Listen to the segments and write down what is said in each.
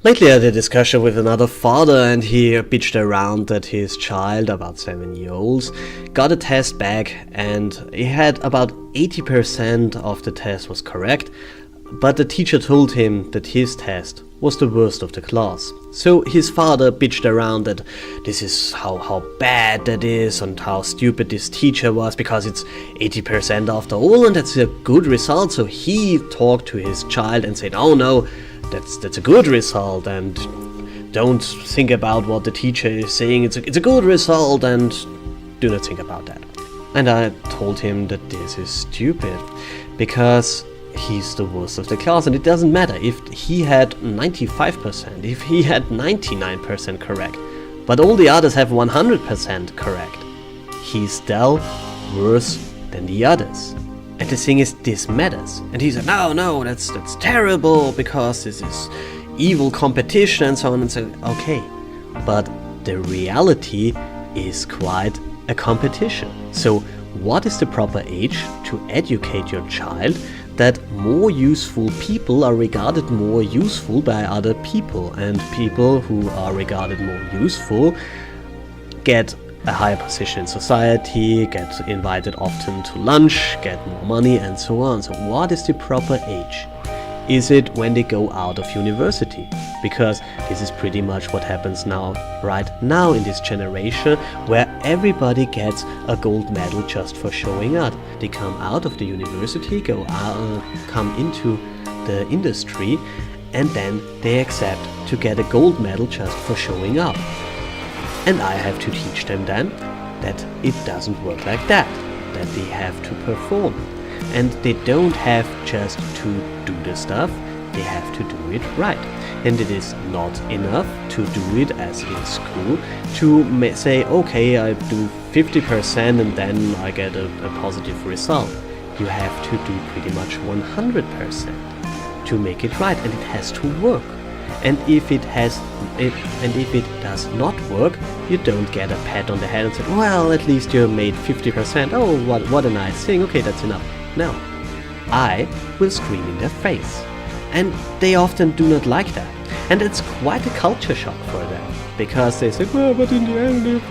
Lately I had a discussion with another father and he bitched around that his child, about 7-year-olds, got a test back and he had about 80% of the test was correct, but the teacher told him that his test was the worst of the class. So his father bitched around that this is how bad that is and how stupid this teacher was because it's 80% after all and that's a good result. So he talked to his child and said, oh no, that's a good result and don't think about what the teacher is saying, it's a good result and do not think about that. And I told him that this is stupid because he's the worst of the class and it doesn't matter if he had 95%, if he had 99% correct, but all the others have 100% correct. He's still worse than the others. And the thing is, this matters. And he said, no, that's terrible because this is evil competition and so on and so on. Okay, but the reality is quite a competition. So what is the proper age to educate your child that more useful people are regarded more useful by other people, and people who are regarded more useful get a higher position in society, get invited often to lunch, get more money and so on. So what is the proper age? Is it when they go out of university? Because this is pretty much what happens right now in this generation, where everybody gets a gold medal just for showing up. They come out of the university, come into the industry, and then they accept to get a gold medal just for showing up. And I have to teach them then that it doesn't work like that they have to perform. And they don't have just to do the stuff, they have to do it right. And it is not enough to do it as in school, to say, okay, I do 50% and then I get a positive result. You have to do pretty much 100% to make it right, and it has to work. And if it does not work, you don't get a pat on the head and say, well, at least you made 50%. Oh, what a nice thing. Okay, that's enough. No, I will scream in their face. And they often do not like that. And it's quite a culture shock for them. Because they say, well, but in the end,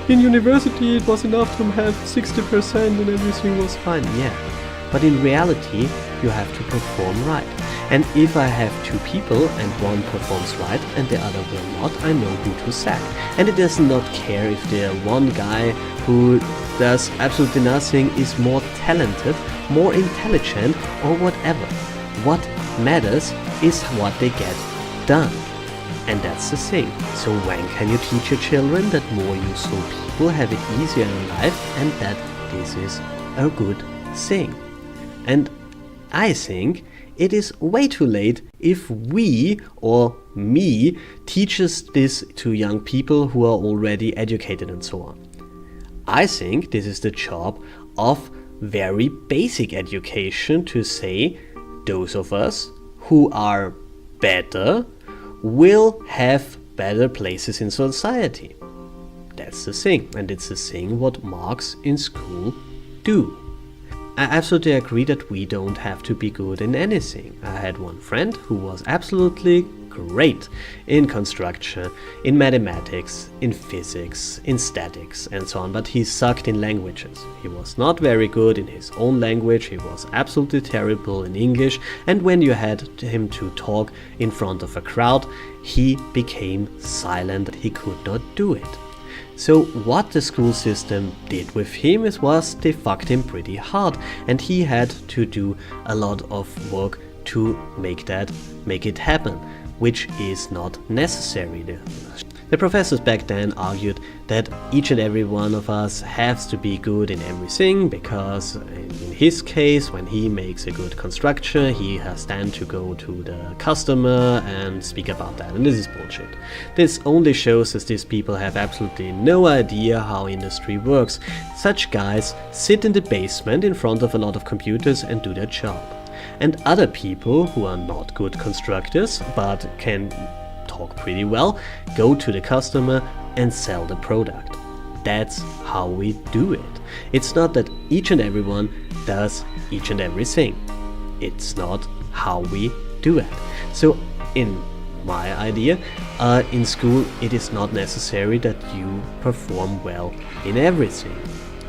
in university it was enough to have 60% and everything was fine. Yeah, but in reality, you have to perform right. And if I have two people and one performs right and the other will not, I know who to sack. And it does not care if the one guy who does absolutely nothing is more talented, more intelligent or whatever. What matters is what they get done. And that's the thing. So when can you teach your children that more useful people have it easier in life and that this is a good thing? And I think it is way too late if we or me teaches this to young people who are already educated and so on. I think this is the job of very basic education to say those of us who are better will have better places in society. That's the thing, and it's the thing what marks in school do. I absolutely agree that we don't have to be good in anything. I had one friend who was absolutely great in construction, in mathematics, in physics, in statics and so on, but he sucked in languages. He was not very good in his own language, he was absolutely terrible in English, and when you had him to talk in front of a crowd, he became silent, he could not do it. So what the school system did with him was they fucked him pretty hard, and he had to do a lot of work to make it happen, which is not necessary. The professors back then argued that each and every one of us has to be good in everything, because in his case, when he makes a good construction, he has then to go to the customer and speak about that, and this is bullshit. This only shows that these people have absolutely no idea how industry works. Such guys sit in the basement in front of a lot of computers and do their job. And other people who are not good constructors but can talk pretty well, go to the customer and sell the product. That's how we do it. It's not that each and everyone does each and everything. It's not how we do it. So in my idea, in school it is not necessary that you perform well in everything.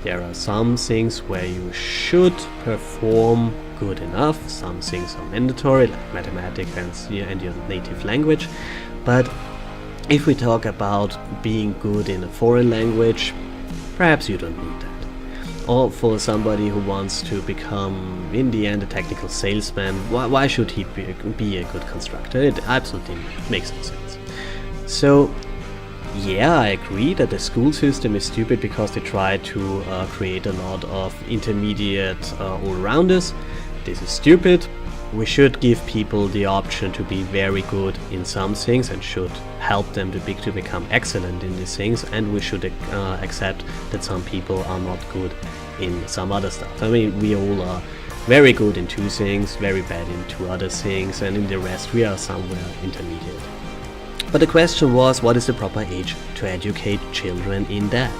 There are some things where you should perform good enough, some things are mandatory, like mathematics and your native language, but if we talk about being good in a foreign language, perhaps you don't need that. Or for somebody who wants to become, in the end, a technical salesman, why should he be a good constructor? It absolutely makes no sense. So, yeah, I agree that the school system is stupid because they try to create a lot of intermediate all-rounders. This is stupid. We should give people the option to be very good in some things and should help them to become excellent in these things, and we should accept that some people are not good in some other stuff. I mean, we all are very good in two things, very bad in two other things, and in the rest we are somewhere intermediate. But the question was, what is the proper age to educate children in that?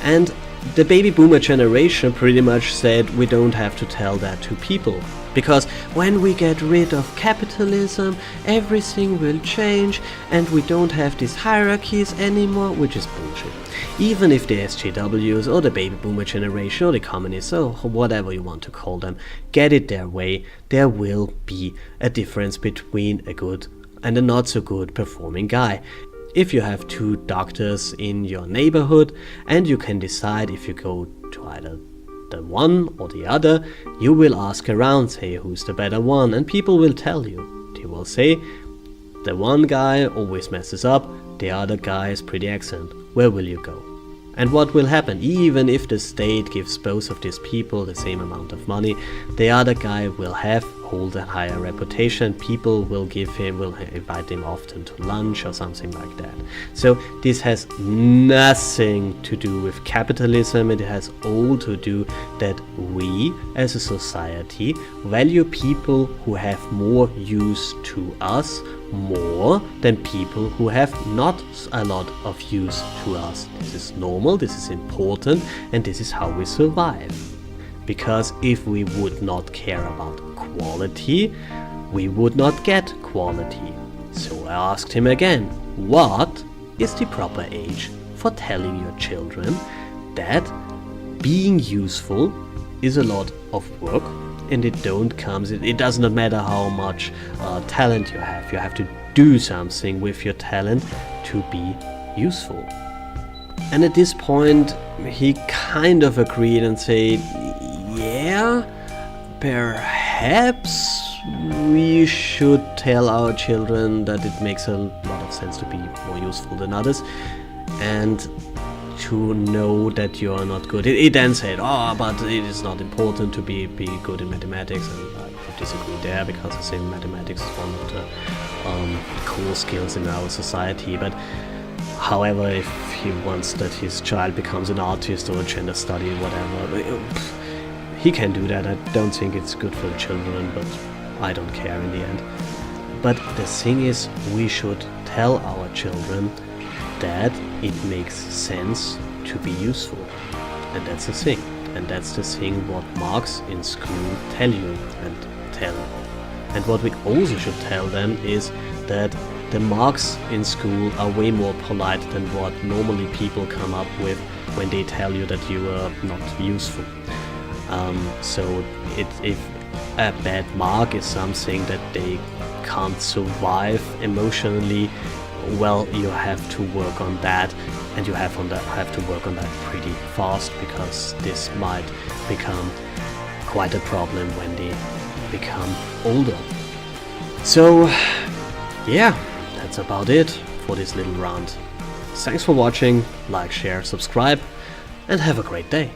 And the baby boomer generation pretty much said we don't have to tell that to people, because when we get rid of capitalism, everything will change and we don't have these hierarchies anymore, which is bullshit. Even if the SJWs or the baby boomer generation or the communists or whatever you want to call them get it their way, there will be a difference between a good and a not so good performing guy. If you have two doctors in your neighborhood and you can decide if you go to either the one or the other, you will ask around, say who's the better one, and people will tell you. They will say, the one guy always messes up, the other guy is pretty excellent. Where will you go? And what will happen? Even if the state gives both of these people the same amount of money, the other guy will hold a higher reputation. People will invite him often to lunch or something like that. So this has nothing to do with capitalism. It has all to do that we as a society value people who have more use to us more than people who have not a lot of use to us. This is normal, this is important, and this is how we survive. Because if we would not care about quality, we would not get quality. So I asked him again, what is the proper age for telling your children that being useful is a lot of work, and it does not matter how much talent you have to do something with your talent to be useful. And at this point he kind of agreed and said, yeah, perhaps we should tell our children that it makes a lot of sense to be more useful than others and to know that you are not good. It then said, but it is not important to be good in mathematics, and I would disagree there, because I think mathematics is one of the core skills in our society. But however, if he wants that his child becomes an artist or a gender study or whatever, he can do that. I don't think it's good for the children, but I don't care in the end. But the thing is, we should tell our children that it makes sense to be useful, and that's the thing. And that's the thing what marks in school tell you and tell. And what we also should tell them is that the marks in school are way more polite than what normally people come up with when they tell you that you are not useful. So if a bad mark is something that they can't survive emotionally, well, you have to work on that, and you have to work on that pretty fast, because this might become quite a problem when they become older. So yeah, that's about it for this little rant. Thanks for watching, like, share, subscribe, and have a great day.